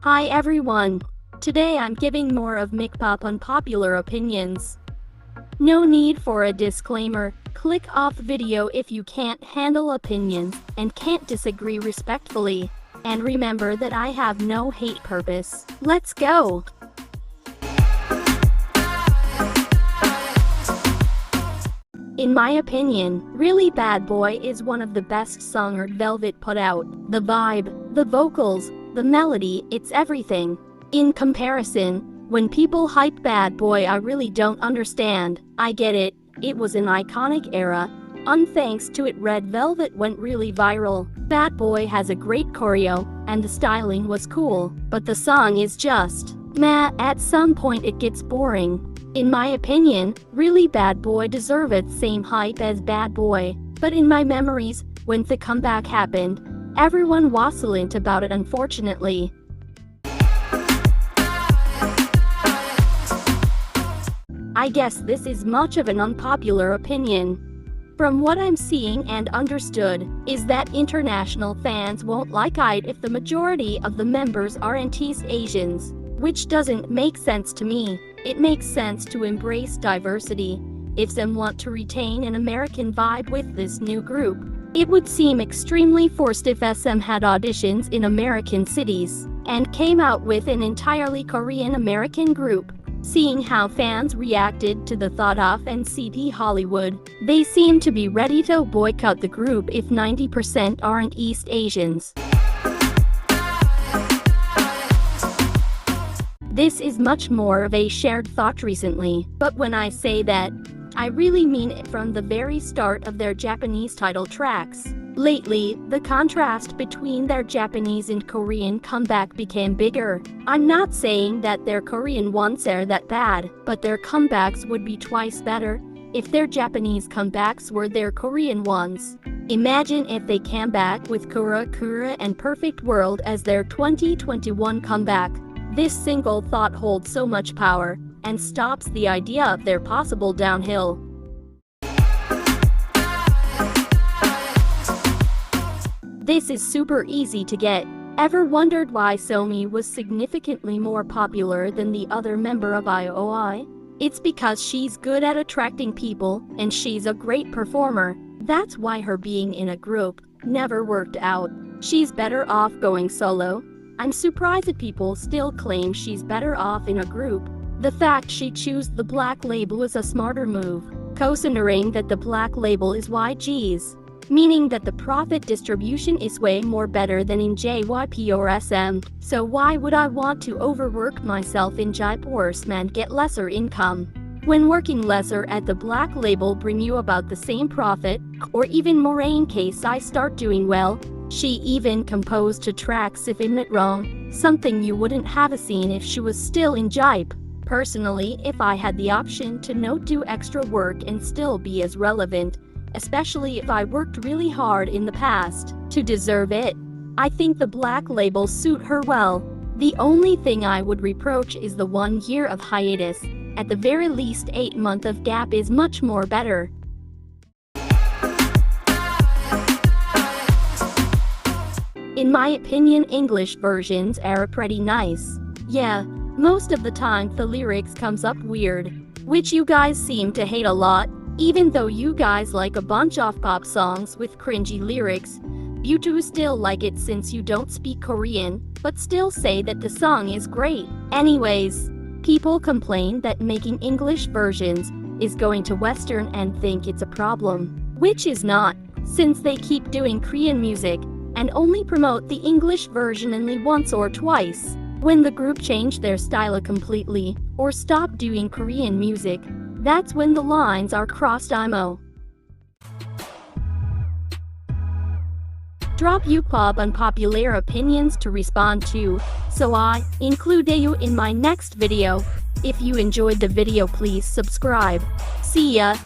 Hi everyone! Today I'm giving more of K-pop unpopular opinions. No need for a disclaimer, click off video if you can't handle opinions and can't disagree respectfully. And remember that I have no hate purpose. Let's go! In my opinion, Really Bad Boy is one of the best songs Velvet put out. The vibe, the vocals, the melody, it's everything. In comparison, when people hype Bad Boy I really don't understand. I get it, it was an iconic era. Thanks to it Red Velvet went really viral. Bad Boy has a great choreo, and the styling was cool, but the song is just meh. At some point it gets boring. In my opinion, Really Bad Boy deserves its same hype as Bad Boy, but in my memories, when the comeback happened, everyone was silent about it unfortunately. I guess this is much of an unpopular opinion. From what I'm seeing and understood, is that international fans won't like it if the majority of the members aren't East Asians, which doesn't make sense to me. It makes sense to embrace diversity. If some want to retain an American vibe with this new group, it would seem extremely forced if SM had auditions in American cities and came out with an entirely Korean American group. Seeing how fans reacted to the thought of NCT Hollywood, they seem to be ready to boycott the group if 90% aren't East Asians. This is much more of a shared thought recently, but when I say that, I really mean it from the very start of their Japanese title tracks. Lately, the contrast between their Japanese and Korean comeback became bigger. I'm not saying that their Korean ones are that bad, but their comebacks would be twice better if their Japanese comebacks were their Korean ones. Imagine if they came back with Kura Kura and Perfect World as their 2021 comeback. This single thought holds so much power and stops the idea of their possible downhill. This is super easy to get. Ever wondered why Somi was significantly more popular than the other member of IOI? It's because she's good at attracting people and she's a great performer. That's why her being in a group never worked out. She's better off going solo. I'm surprised that people still claim she's better off in a group. The fact she chose the black label was a smarter move, considering that the black label is YG's, meaning that the profit distribution is way more better than in JYP or SM. So why would I want to overwork myself in Jaipur and get lesser income? When working lesser at the black label bring you about the same profit, or even more in case I start doing well. She even composed 2 tracks if I'm not wrong, something you wouldn't have seen if she was still in JYP. Personally, if I had the option to not do extra work and still be as relevant, especially if I worked really hard in the past to deserve it, I think the black label suit her well. The only thing I would reproach is the 1 year of hiatus. At the very least 8 months of gap is much more better. In my opinion, English versions are pretty nice. Yeah, most of the time the lyrics comes up weird, which you guys seem to hate a lot, even though you guys like a bunch of pop songs with cringy lyrics. You do still like it since you don't speak Korean, but still say that the song is great. Anyways, people complain that making English versions is going to Western and think it's a problem, which is not, since they keep doing Korean music and only promote the English version only once or twice. When the group changed their style completely, or stopped doing Korean music, that's when the lines are crossed. Drop you pop unpopular opinions to respond to, so I include you in my next video. If you enjoyed the video please subscribe. See ya!